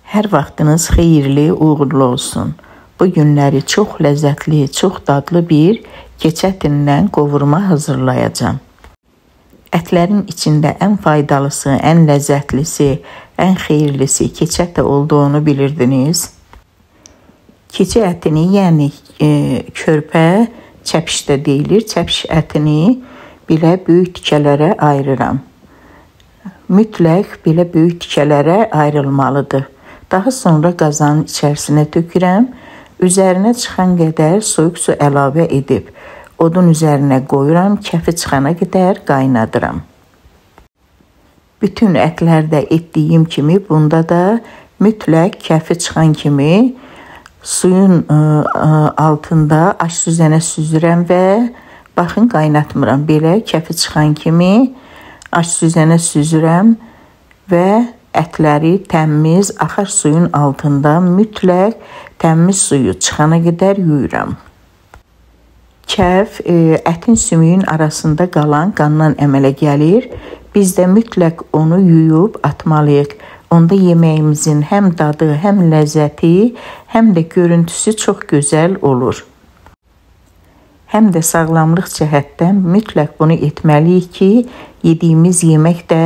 Hər vaxtınız xeyirli, uğurlu olsun. Bu günləri çox ləzzətli, çox dadlı bir keçə ətindən qovurma hazırlayacağam. Ətlərin içində ən faydalısı, ən ləzzətlisi, ən xeyirlisi keçə əti olduğunu bilirdiniz. Keçə ətini, yəni körpə çəpiş də deyilir. Çəpiş ətini belə böyük tikələrə ayırıram. Mütləq belə böyük tikələrə ayrılmalıdır. Daha sonra qazanın içərisinə tökürəm. Üzərinə çıxan qədər soyuq su əlavə edib odun üzərinə qoyuram. Kəfi çıxana qədər qaynadıram. Bütün ətlərdə etdiyim kimi bunda da mütləq kəfi çıxan kimi suyun altında aş süzənə süzürəm və baxın qaynatmıram. Belə kəfi çıxan kimi aş süzənə süzürəm və ətləri təmiz axar suyun altında mütləq təmiz suyu çıxana qədər yuyuram. Kəf ətin sümüyün arasında qalan qandan əmələ gəlir. Biz də mütləq onu yuyub atmalıyıq. Onda yeməyimizin həm dadı, həm ləzzəti, həm də görüntüsü çox gözəl olur. Həm də sağlamlıq cəhətdən mütləq bunu etməliyik ki, yediyimiz yemək də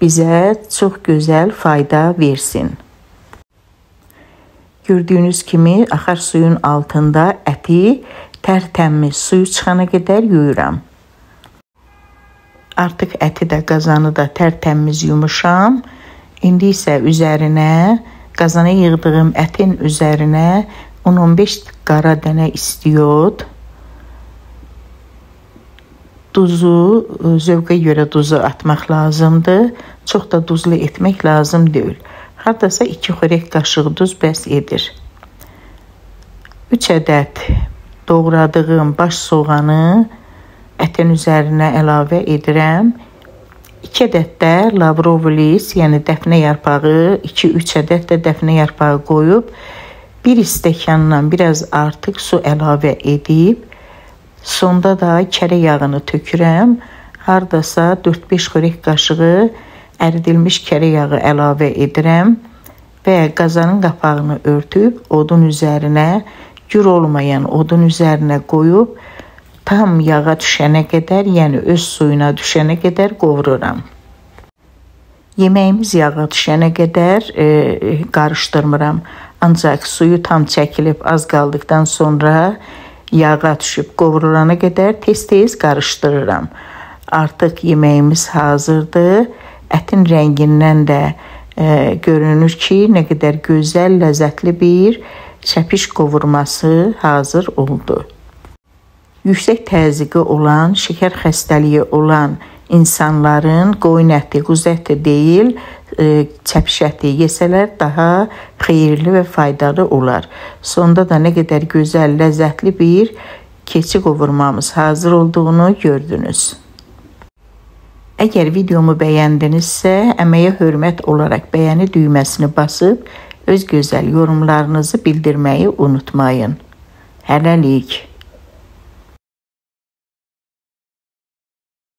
bizə çox gözəl fayda versin. Gördüyünüz kimi axar suyun altında əti tərtəmiz suyu çıxana qədər yuyuram. Artıq əti də qazanı da tərtəmiz yumuşam. İndi isə üzərinə, qazana yığdığım ətin üzərinə 10-15 qara dənə istiot, duzu, zövqə görə duzu atmaq lazımdır. Çox da duzlu etmək lazım deyil. Hardasa 2 xörək qaşığı duz bəs edir. 3 ədəd doğradığım baş soğanı ətin üzərinə əlavə edirəm. 2 ədəd də lavrovilis, yəni dəfnə yarpağı, 2-3 ədəd də dəfnə yarpağı qoyub, 1 stəkandan biraz artıq su əlavə edib, sonda da kərə yağını tökürəm. Hardasa 4-5 xörək qaşığı əridilmiş kərə yağı əlavə edirəm və qazanın qapağını örtüb odun üzərinə, gür olmayan odun üzərinə qoyub tam yağa düşənə qədər, yəni öz suyuna düşənə qədər qovururam. Yeməyimiz yağa düşənə qədər qarışdırmıram. Ancaq suyu tam çəkilib az qaldıqdan sonra yağa düşüb qovurulana qədər tez-tez qarışdırıram. Artıq yeməyimiz hazırdır. Ətin rəngindən də görünür ki, nə qədər gözəl, ləzzətli bir çəpiş qovurması hazır oldu. Yüksək təzyiqi olan, şəkər xəstəliyi olan insanların qoyun əti, quzu əti deyil, çəpiş əti yesələr daha xeyirli və faydalı olar. Sonda da nə qədər gözəl, ləzzətli bir keçi qovurmamız hazır olduğunu gördünüz. Əgər videomu bəyəndinizsə, əməyə hörmət olaraq bəyəni düyməsini basıb öz gözəl yorumlarınızı bildirməyi unutmayın. Hələlik.